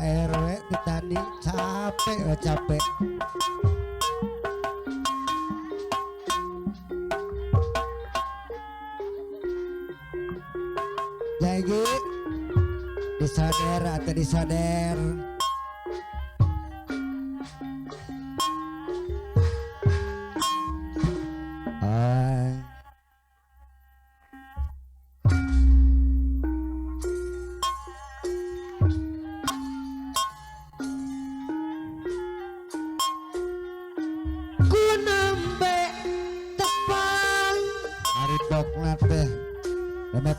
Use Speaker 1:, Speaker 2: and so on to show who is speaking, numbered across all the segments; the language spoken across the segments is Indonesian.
Speaker 1: Pak RW tadi capek. Jadi disadar atau disadar.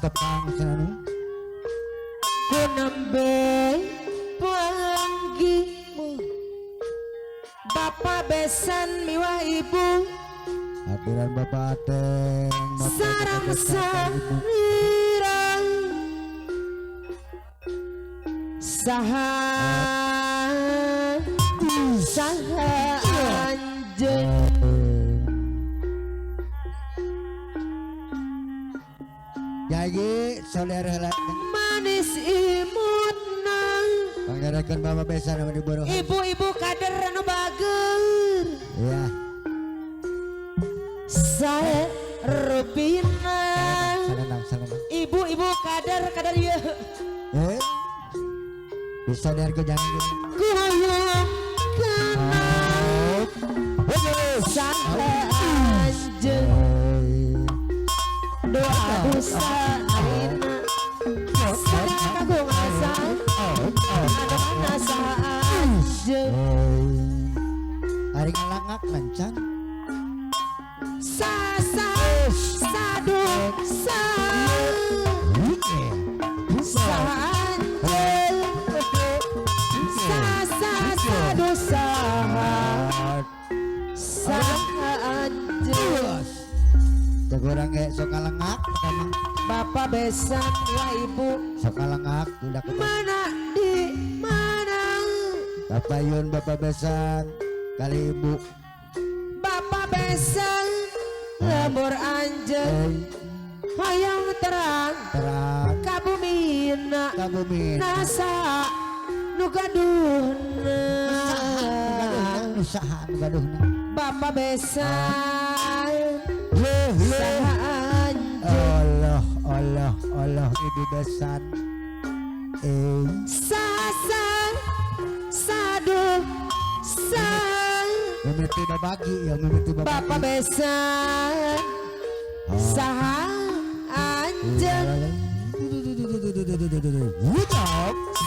Speaker 2: Tepang sana
Speaker 3: ku nembe panggimu Bapak besan miwa ibu
Speaker 2: aturan bapak teng
Speaker 3: sarang sarirang saha anjing
Speaker 1: jadi saudara
Speaker 3: manis imutna
Speaker 1: panggarakan bapak besan sama di borohan
Speaker 3: ibu-ibu kader anu bager
Speaker 1: ya
Speaker 3: saya Rupina
Speaker 1: salam.
Speaker 3: ibu-ibu kader ya
Speaker 1: disadar ke jangan gini
Speaker 3: goyang kenal sampai anjing doa dosa arina sadar aku ngasal ada mana anjing
Speaker 1: hari ngelangak kencang
Speaker 3: sadu sa
Speaker 1: Tegurang sok kalengak
Speaker 3: Bapak besan ya ibu
Speaker 1: sok kalengak udah ke
Speaker 3: mana di mana
Speaker 1: Kapayun bapak besan kali ibu
Speaker 3: Bapak besan lembur anjing hayang terang kabumina nasa nugaduhna
Speaker 1: usaha nugaduhna
Speaker 3: Bapak besan
Speaker 1: Allah ibu besan
Speaker 3: sadu
Speaker 1: mimiti babagi ya mimiti babagi
Speaker 3: Bapak besan saha anjing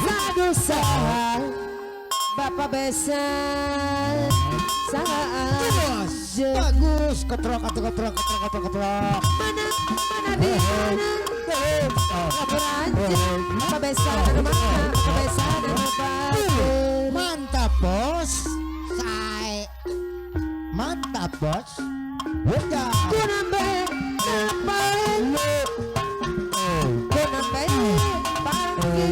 Speaker 3: sadu saha Bapak besan saha anjing
Speaker 1: bagus ketrok
Speaker 3: mana di mana lapor anjing Bapak besan anu mana Bapak besan anu bager
Speaker 1: mantap bos mantap bos udah
Speaker 3: ku nambe panggil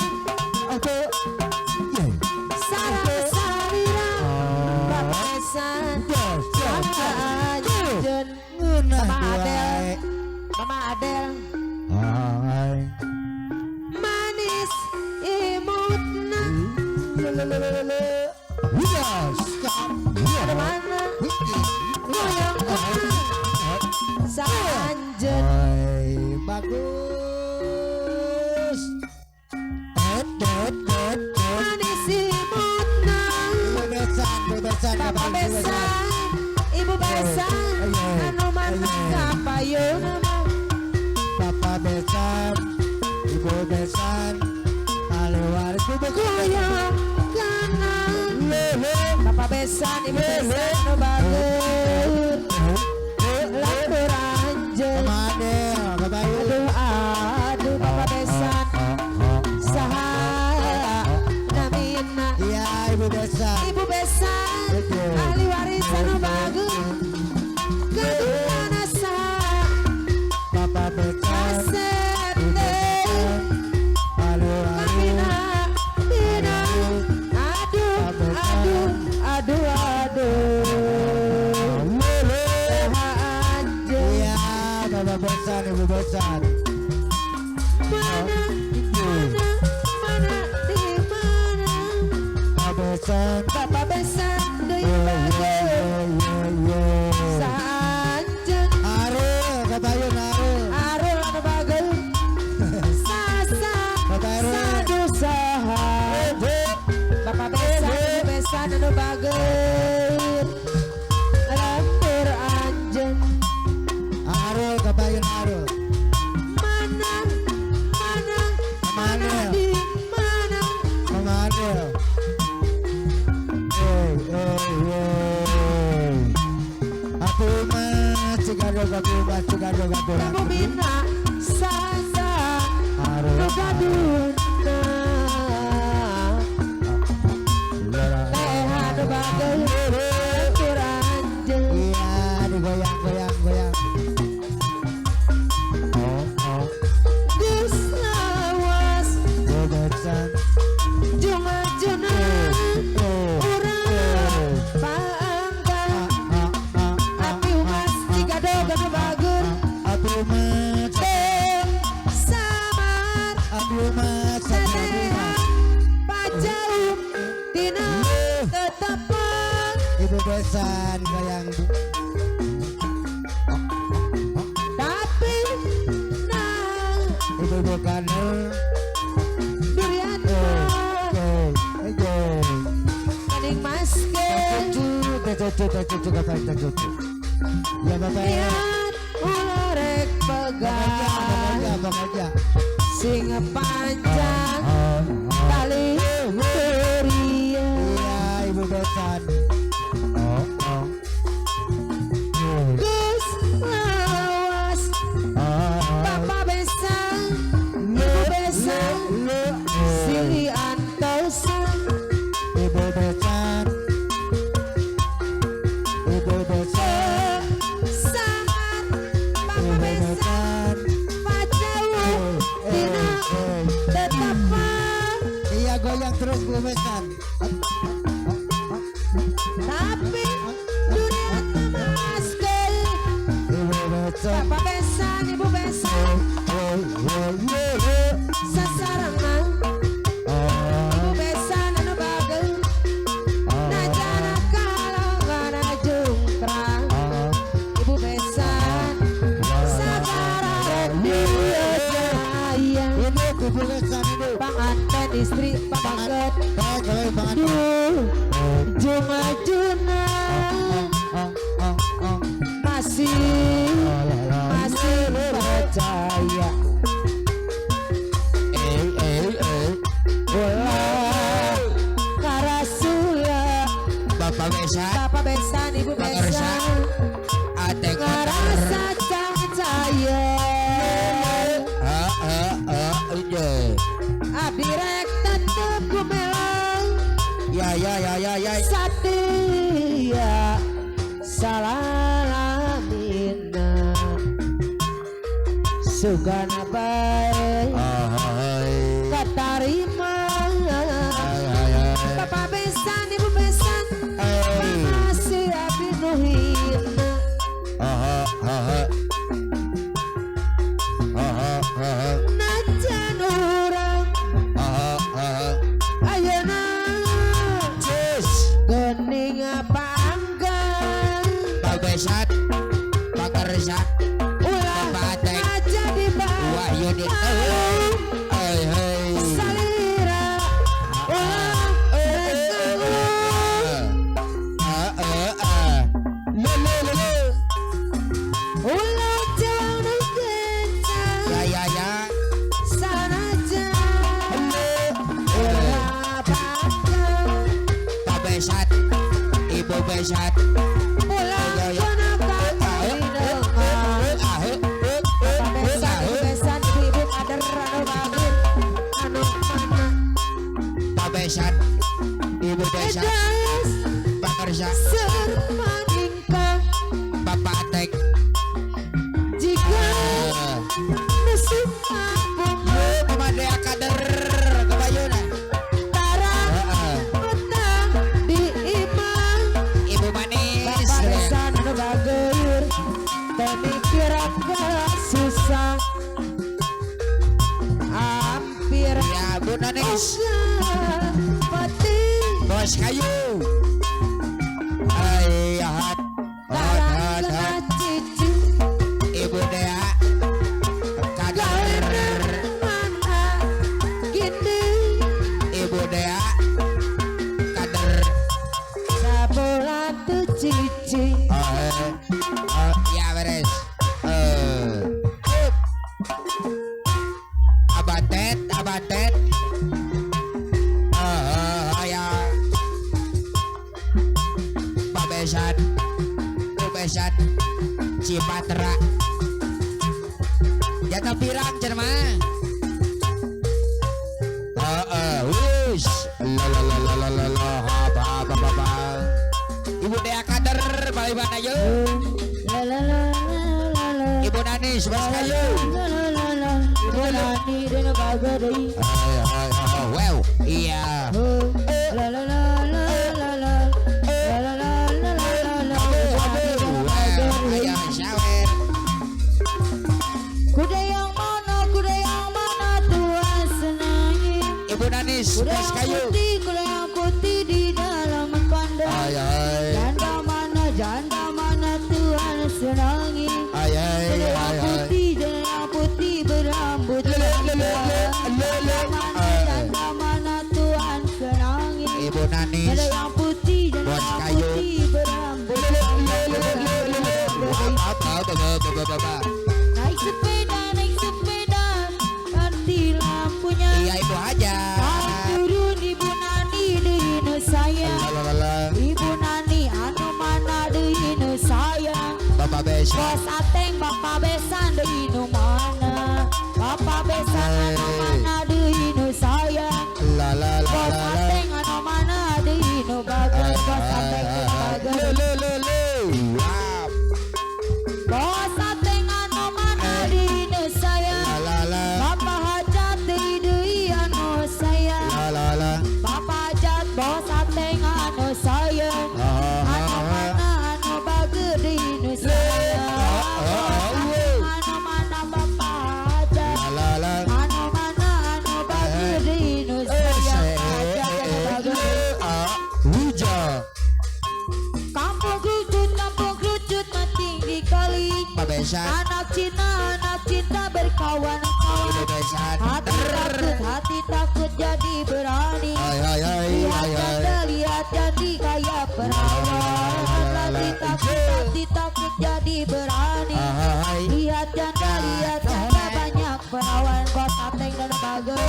Speaker 3: sarang sarira Bapak besan anjing Mama Adel manis imutna ada mana goyang sa anjing
Speaker 1: bagus
Speaker 3: manis imutna
Speaker 1: besan
Speaker 3: Bapak besan ibu besan anu mantap kapayun
Speaker 1: Bapak besan ibu besan alewar
Speaker 3: goyang kanan Bapak besan ibu besan anu bager lapor anjing aduh Bapak besan saha namina
Speaker 1: iya ibu besan
Speaker 3: ahli warisan anu bager kaduna sa
Speaker 1: Bapak besan
Speaker 3: asete kamina dina aduh saha anjing
Speaker 1: iya Bapak besan ibu besan
Speaker 3: mana di mana
Speaker 1: besan.
Speaker 3: Bapak besan deui
Speaker 1: Yo
Speaker 3: bageut
Speaker 1: yo.
Speaker 3: saanjeun
Speaker 1: Arul kabayun arul.
Speaker 3: arul anu bageut sasa sadusaha Bapak besan anu bageut lampir anjeun
Speaker 1: Arul kabayun arul.
Speaker 3: mana di mana
Speaker 1: Mengadil. Aku mah cigado
Speaker 3: kamu mina sasa
Speaker 1: Arul.
Speaker 3: nu gaduna leha nu bageut lampir anjeun
Speaker 1: Iya digoyang. Oh.
Speaker 3: geus lawas
Speaker 1: Besan.
Speaker 3: jumajuna urang paangkat api umas cigado gadu bageut
Speaker 1: Aku mah
Speaker 3: samar sanehan pajaum dina tetepang
Speaker 1: Ibu besan goyang.
Speaker 3: tapi nang
Speaker 1: Ibu bukan.
Speaker 3: durian kening maske
Speaker 1: Cucu ya bapak ya.
Speaker 3: lihat ularek pegang
Speaker 1: Bapak
Speaker 3: sing panjang tali durian
Speaker 1: iya ibu besan.
Speaker 3: geus lawas Bapak besan Ibu besan silih antosan
Speaker 1: Ibu besan.
Speaker 3: sangat Bapak besan pajaum dina tetepang
Speaker 1: Iya goyang terus ibu besan.
Speaker 3: tapi durian memaskeun
Speaker 1: Ibu besan.
Speaker 3: Bapak besan Ibu besan sasarangan Ibu besan anu bageut najana kalongan jungtrang Ibu besan sabararek dia jaya
Speaker 1: Ini ibu besan ibu.
Speaker 3: panganten istri pabanget
Speaker 1: Kalau banget.
Speaker 3: duh jumajuna masih percaya ulah karasula
Speaker 1: Bapak besan.
Speaker 3: Bapak besan Ibu besan
Speaker 1: Adek
Speaker 3: ngarasa cahaya abdi rek tetep gumelang
Speaker 1: Ya.
Speaker 3: satia salalamina sugana bae katarima Bapak besan Ibu besan masih abdi nuhina najan urang ayeuna geuning panggang
Speaker 1: Besan. Bakar resat.
Speaker 3: ulah
Speaker 1: Bapak Atek.
Speaker 3: aja di
Speaker 1: Wahyu di.
Speaker 3: salira ulah ulah jauh nu kencang
Speaker 1: Ya.
Speaker 3: sanajan ulah panggang
Speaker 1: Pak Besat. Ibu Besat.
Speaker 3: ulah konakan Bapak besan Ibu besan ibu-ibu kader anu bagus anu mana
Speaker 1: Pak Besat. Ibu Besat.
Speaker 3: edas
Speaker 1: Bakar resat.
Speaker 3: sermaningkah
Speaker 1: Bapak Atek.
Speaker 3: jika musim bunga
Speaker 1: Pemadea kader kebayuna.
Speaker 3: tarang utang di imah
Speaker 1: Ibu manis.
Speaker 3: Bapak besan anu bageur temikir susah hampir
Speaker 1: Ya Bu Nanis.
Speaker 3: pati
Speaker 1: Bos kayu. Ayat.
Speaker 3: Larang
Speaker 1: Hat.
Speaker 3: kena cici
Speaker 1: Ibu Dea. Kader.
Speaker 3: mana gitu
Speaker 1: Ibu Dea. Kader.
Speaker 3: sabola tuh cici
Speaker 1: Ya beres. Abatet, abatet. Ya. Pabesan, pabesan. Cipatra. Jatuh pirang cerma. Wish. Apa. Ibu Dea kader, balik mana yuk?
Speaker 3: la la la la la
Speaker 1: Ibu Nanis, bos kayu.
Speaker 3: la la la la ibu nani dan bagari
Speaker 1: Wow, iya.
Speaker 3: la la la la la la la la la la la la ibu nani dan bagari
Speaker 1: Ayo shower.
Speaker 3: kuda yang mana Tuhan senangi
Speaker 1: Ibu Nanis,
Speaker 3: kuda
Speaker 1: bos kayu.
Speaker 3: yang putih di dalam kandang janda mana Tuhan senangi kuda yang putih berambut janda mana Tuhan senangi
Speaker 1: Ibu Nanis,
Speaker 3: kuda yang putih
Speaker 1: bos kayu.
Speaker 3: berambut naik sepeda ganti lampunya
Speaker 1: Iya Ibu aja.
Speaker 3: turun ibu nani deui saya ibu nani anu mana deui saya
Speaker 1: Bapak Besa.
Speaker 3: bos ateng bapak besan deui nu mana bapak besan anu mana deui saya bos ateng anu mana deui nu bagus bos ateng nu bagus bos ateng anu mana deui saya bapak hajat deui anu saya bapak hajat bos ateng anu saya anu mana anu bagus deui saya anu mana bapak hajat anu mana anu bagus deui saya hajat anu bagus kampung kerucut mati di kali
Speaker 1: Bapak Besa.
Speaker 3: anak cinta berkawan-kawan
Speaker 1: Ibu Besa.
Speaker 3: hati takut jadi berani lihat jadi kayak perawan hati takut jadi berani lihat janda banyak perawan bos ateng dan bagus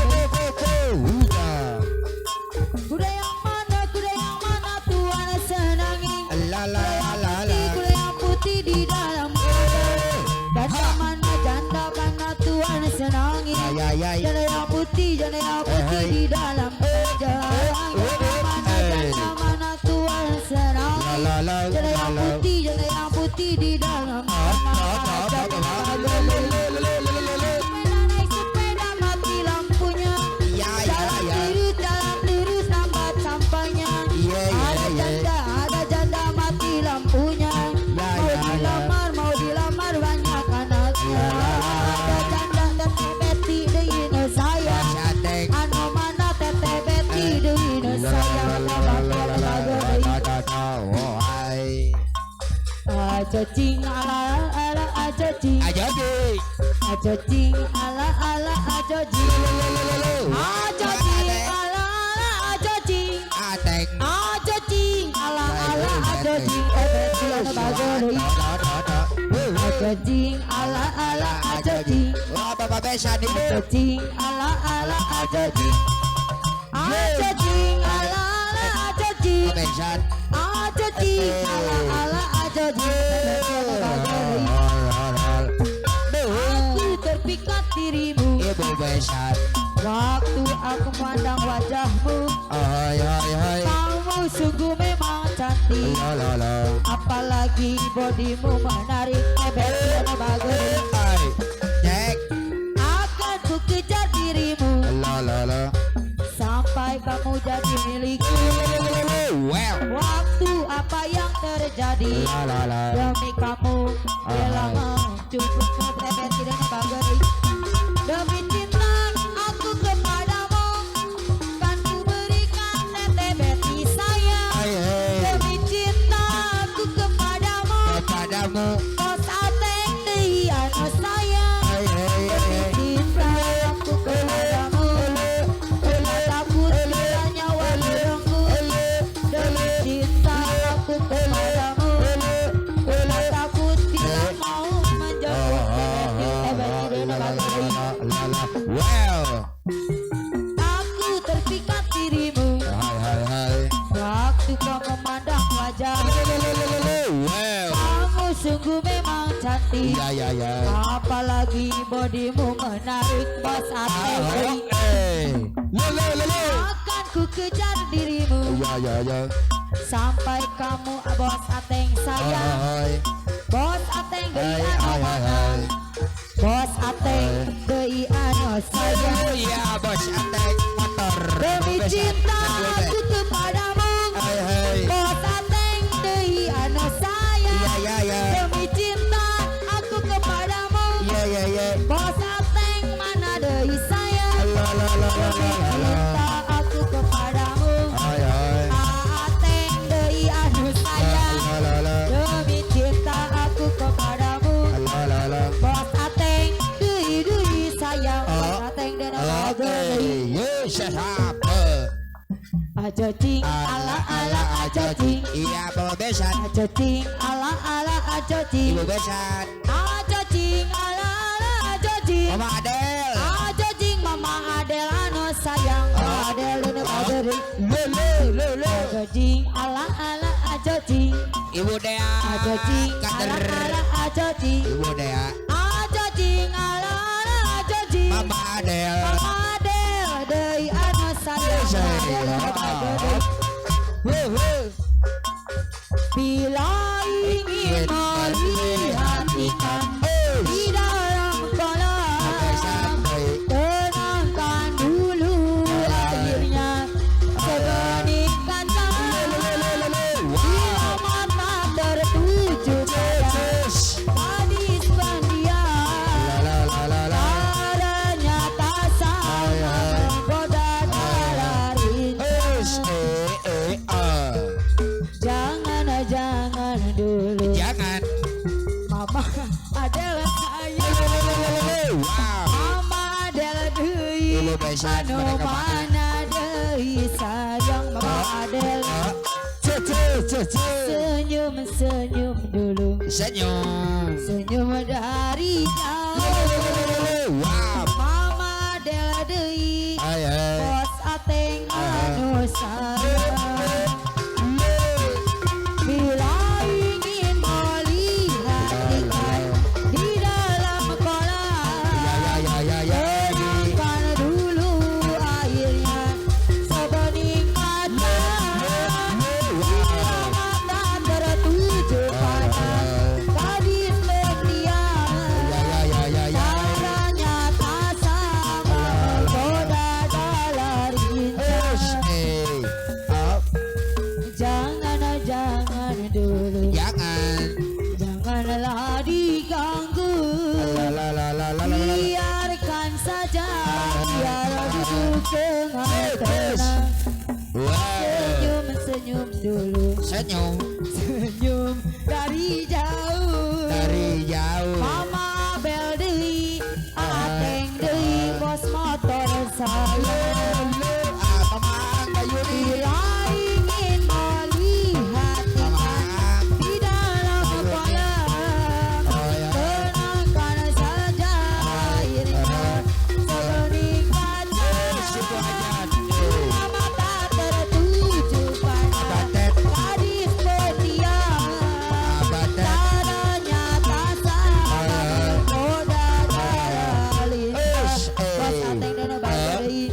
Speaker 3: kuda yang mana Tuhan senangi kuda yang putih di dalam kandang janda mana Tuhan senangi janda yang putih di dalam kandang janda mana Tuhan senangi janda yang putih di dalam kandang naik sepeda mati lampunya jalan lurus lambat sampainya ada janda mati lampunya mau dilamar banyak anaknya ada janda teteh beti deui saya anu mana teteh beti deui saya cacing ala cacing cacing ala cacing cacing ala cacing
Speaker 1: Ateng.
Speaker 3: cacing ala cacing beti anu bagus cacing ala cacing
Speaker 1: Bapak Besa nih.
Speaker 3: cacing ala cacing cacing ala cacing
Speaker 1: Bapak Besa.
Speaker 3: cacing ala cacing aku terpikat dirimu
Speaker 1: Ibu Besa.
Speaker 3: waktu aku pandang wajahmu kamu sungguh memang cantik apalagi bodimu menarik beti bagus
Speaker 1: Cek.
Speaker 3: akan ku kejar dirimu sampai kamu jadi milikku
Speaker 1: Well.
Speaker 3: waktu apa yang terjadi demi kamu rela cukup kebebet tidak bagus demi cinta aku kepadamu kan ku berikan teteh beti saya
Speaker 1: padamu.
Speaker 3: Bos ateng deui anu sayang.
Speaker 1: Hei hei hei.
Speaker 3: Cinta aku kepadamu. Bila takut bila nyawa direnggu. Demi cinta aku kepadamu. Bila takut bila mau menjauh.
Speaker 1: Well,
Speaker 3: Aku terpikat dirimu.
Speaker 1: hai.
Speaker 3: Waktu kau memandang wajah.
Speaker 1: Well,
Speaker 3: Kamu sungguh memang cantik.
Speaker 1: ya.
Speaker 3: Apalagi bodimu menarik. Bos ateng
Speaker 1: Le.
Speaker 3: akan ku kejar dirimu.
Speaker 1: Ya.
Speaker 3: Sampai kamu bos ateng sayang.
Speaker 1: Hai.
Speaker 3: Bos ateng deui
Speaker 1: Hai,
Speaker 3: anu
Speaker 1: hai,
Speaker 3: mana.
Speaker 1: hai.
Speaker 3: Bos ateng deui anu sayang.
Speaker 1: Oh ya, bos atek motor.
Speaker 3: Demi cinta aku kepadamu.
Speaker 1: Hai.
Speaker 3: Bos ateng deui anu sayang.
Speaker 1: Ya.
Speaker 3: Demi cinta aku kepadamu.
Speaker 1: Ya.
Speaker 3: Bos ateng mana deui sayang. Demi cinta aku kepadamu.
Speaker 1: Hai.
Speaker 3: Ateng deui anu sayang. Demi cinta aku kepadamu. Bos ateng deui sayang. Bos ateng deui
Speaker 1: Oke, you shut up.
Speaker 3: aja cing ala aja cing.
Speaker 1: Iya, bawa besan.
Speaker 3: Aja cing ala aja cing.
Speaker 1: Ibu besan.
Speaker 3: Aja cing ala aja cing.
Speaker 1: Mama Adel.
Speaker 3: Aja cing mama Adel anu sayang. Adel deui baderi.
Speaker 1: Le.
Speaker 3: Aja cing ala aja cing.
Speaker 1: Ibu Dea.
Speaker 3: Aja cing
Speaker 1: Kader.
Speaker 3: ala aja cing.
Speaker 1: Ibu Dea.
Speaker 3: Aja cing ala aja cing.
Speaker 1: Mama Adel.
Speaker 3: Mama Adel deui anu sayang. Adel deui baderi. Bila ingin melihat ikan di dalam kolam, tenangkan dulu airnya sebening kaca. Bila mata tertuju pada gadis pendiam, caranya tak sama menggoda darah rindu. Jangan dulu.
Speaker 1: Jangan.
Speaker 3: Mama adalah saya. Mama adalah deui.
Speaker 1: Ibu besan.
Speaker 3: Anu mana deui sayang. Mama adalah senyum dulu. Senyum dari jauh. Mama adalah deui. Bos ateng anu sayang. Bila ingin melihat ikan di dalam kolam, tenangkan dulu airnya sebening kaca. Bila mata tertuju pada gadis pendiam, caranya tak sama menggoda dalam rindu. Jangan dulu. Janganlah diganggu. Biarkan saja. Biar duduk dengan tenang. Senyum dulu. Senyum dari jauh. Mama Abel deui. Ateng deui. Bos motor sayang. Bila ingin melihat ikan di dalam kolam, tenangkan saja airnya sebening kaca. Bila mata tertuju pada gadis pendiam, caranya tak sama menggoda darah lintas. Bos ateng deui baderi.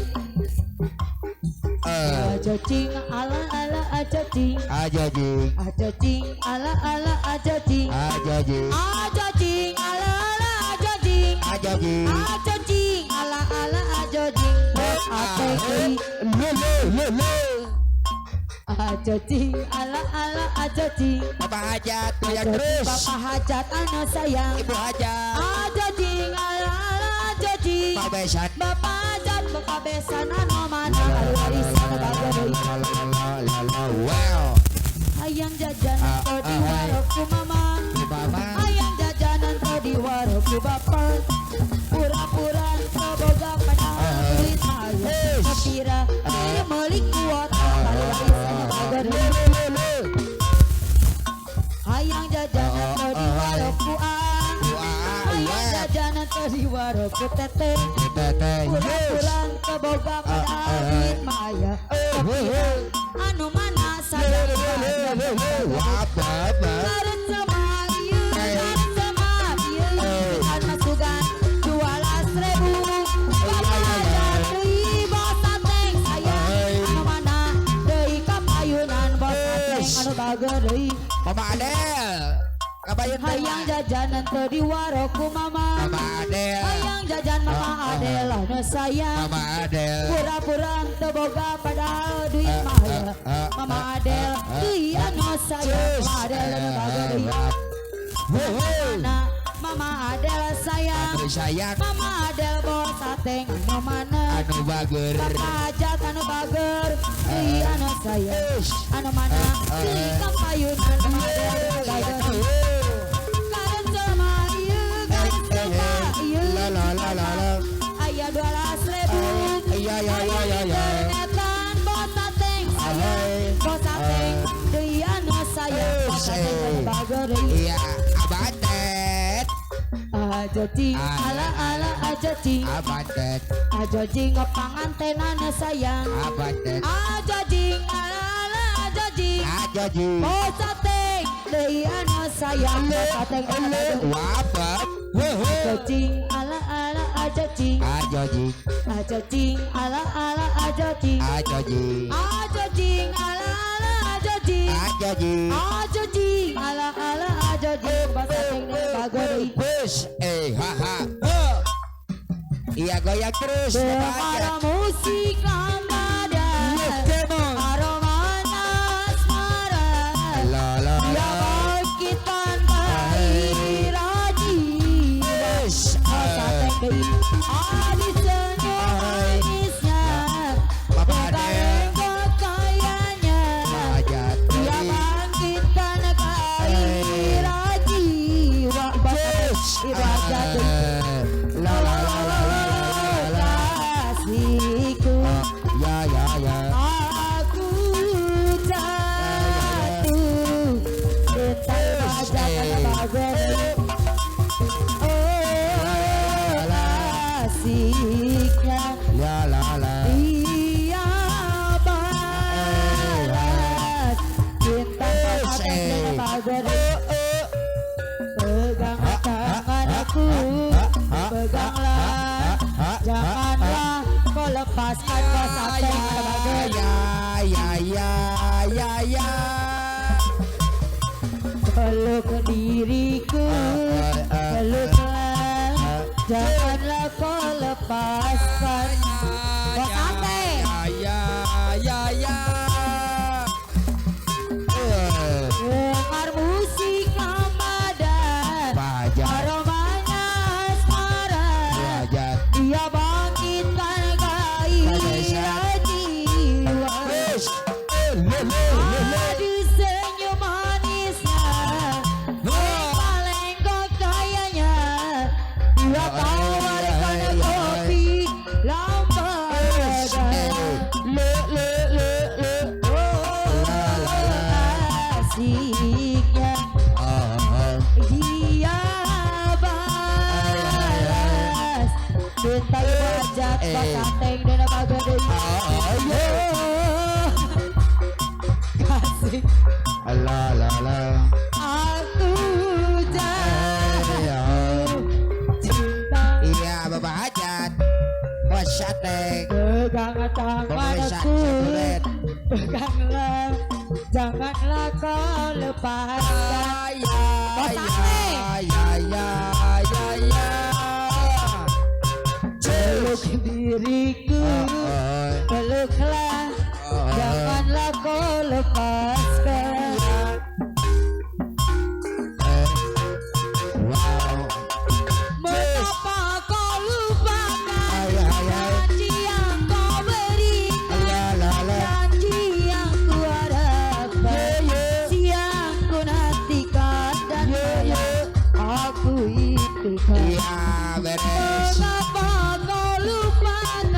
Speaker 3: Aja cing ala aja cing. Aja cing ala aja cing. Aja cing ala aja cing. Aja cing ala aja cing. Bos ateng deui. Aja cing ala aja cing.
Speaker 1: Papa Hajat,
Speaker 3: Aja
Speaker 1: bayar
Speaker 3: cing
Speaker 1: terus.
Speaker 3: papa hajat anu sayang.
Speaker 1: Ibu Hajat.
Speaker 3: Aja cing ala aja cing.
Speaker 1: Pak besan.
Speaker 3: Bapak hajat bapak besan anu mana warisan bageri.
Speaker 1: Wow.
Speaker 3: Hayang jajan atau di warungku mama.
Speaker 1: Mama.
Speaker 3: tadi waroku teteh
Speaker 2: teteh
Speaker 3: kurang keboga pada duit maya anu mana saya
Speaker 2: apa
Speaker 3: harus sama ieu harus sama ieu kan masukan 12.000 bapak deui bos sateng saya anu mana deui kapayunan bos sateng anu bager deui
Speaker 1: Mama Adel. Kabayun
Speaker 3: hayang jajanan teu di waroku mama
Speaker 1: Mama Adel.
Speaker 3: hayang jajan mama adalah nu sayang
Speaker 1: Mama Adel.
Speaker 3: pura-pura teu boga padahal duit mah ya mama Adel deui anu sayang mama Adel anu bager deui mana mama Adel sayang
Speaker 1: Anu sayang
Speaker 3: mama Adel bos sateng anu mana
Speaker 1: anu bager.
Speaker 3: bapak hajat anu bager deui anu sayang anu mana deui kapayunan mama Adel anu bager karep sama ieu karep sama ieu
Speaker 2: la la la la la
Speaker 3: aya 12.000
Speaker 2: iya ya ya ya ya
Speaker 3: internetan bos sateng sayang bos sateng deui anu sayang bos sateng anu bager deui
Speaker 1: Iya, abatet.
Speaker 3: aja cing ala ala aja cing
Speaker 1: Abatet.
Speaker 3: aja cing pangantenan sayang
Speaker 1: Abatet.
Speaker 3: aja cing ala ala aja cing
Speaker 1: Aja ji.
Speaker 3: bos sateng deui anu sayang bos sateng anu bager
Speaker 1: Wapat.
Speaker 3: aja cing ala ala aja cing
Speaker 1: Aja ji.
Speaker 3: aja cing ala ala aja cing
Speaker 1: Aja ji.
Speaker 3: aja cing ala ala aja cing
Speaker 1: Aja ji.
Speaker 3: aja cing ala ala aja cing bos sateng anu bager deui
Speaker 1: Bus. Haha. Iya goyang terus.
Speaker 3: Aroma musik lambada aroma asmara
Speaker 1: La la
Speaker 3: ya bangkitan gairaji
Speaker 1: Bus.
Speaker 3: sateng deui adi senyum manisnya
Speaker 1: Papa Adel.
Speaker 3: bengkok kayanya
Speaker 1: Aja
Speaker 3: ya bangkitan gairaji wah bos ibadah
Speaker 1: La la la la la la.
Speaker 3: kasihku
Speaker 1: Ya ya ya.
Speaker 3: aku jatuh tentang wajah bagai oh asiknya
Speaker 1: Ya la la.
Speaker 3: dia balas cinta pada bagai pegang tangan aku peganglah janganlah kau lepaskan kau sampai bagai
Speaker 1: Ya.
Speaker 3: peluk diriku peluklah janganlah kau lepaskan kau sampai
Speaker 1: Ya.
Speaker 3: dengar musik Ramadan
Speaker 1: Pajak.
Speaker 3: aromanya asmara
Speaker 1: Pajak.
Speaker 3: dia bangkitkan gairah jiwa adi senyum manisnya paling kok kayanya dia tawarkan kopi lambada asiknya dia balas cinta wajah bakateng dan bagai kasih
Speaker 2: la la la
Speaker 3: aku jatuh cinta
Speaker 1: Iya Bapak Hajat. Bos Sateng.
Speaker 3: pegang tanganku peganglah janganlah kau lepaskan peluk diriku peluklah janganlah kau lepaskan mengapa kau lupakan janji yang kau berikan janji yang ku harapkan siang ku nantikan dan aku impikan mengapa kau lupakan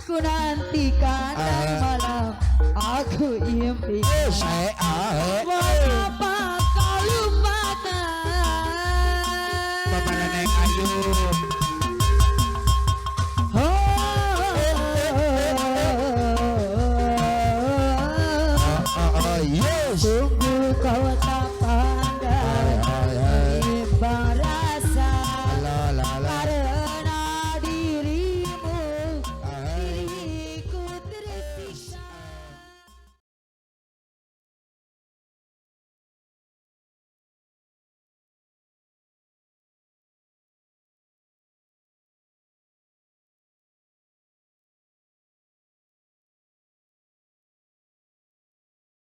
Speaker 3: ku nantikan dan malam aku impi
Speaker 2: Saya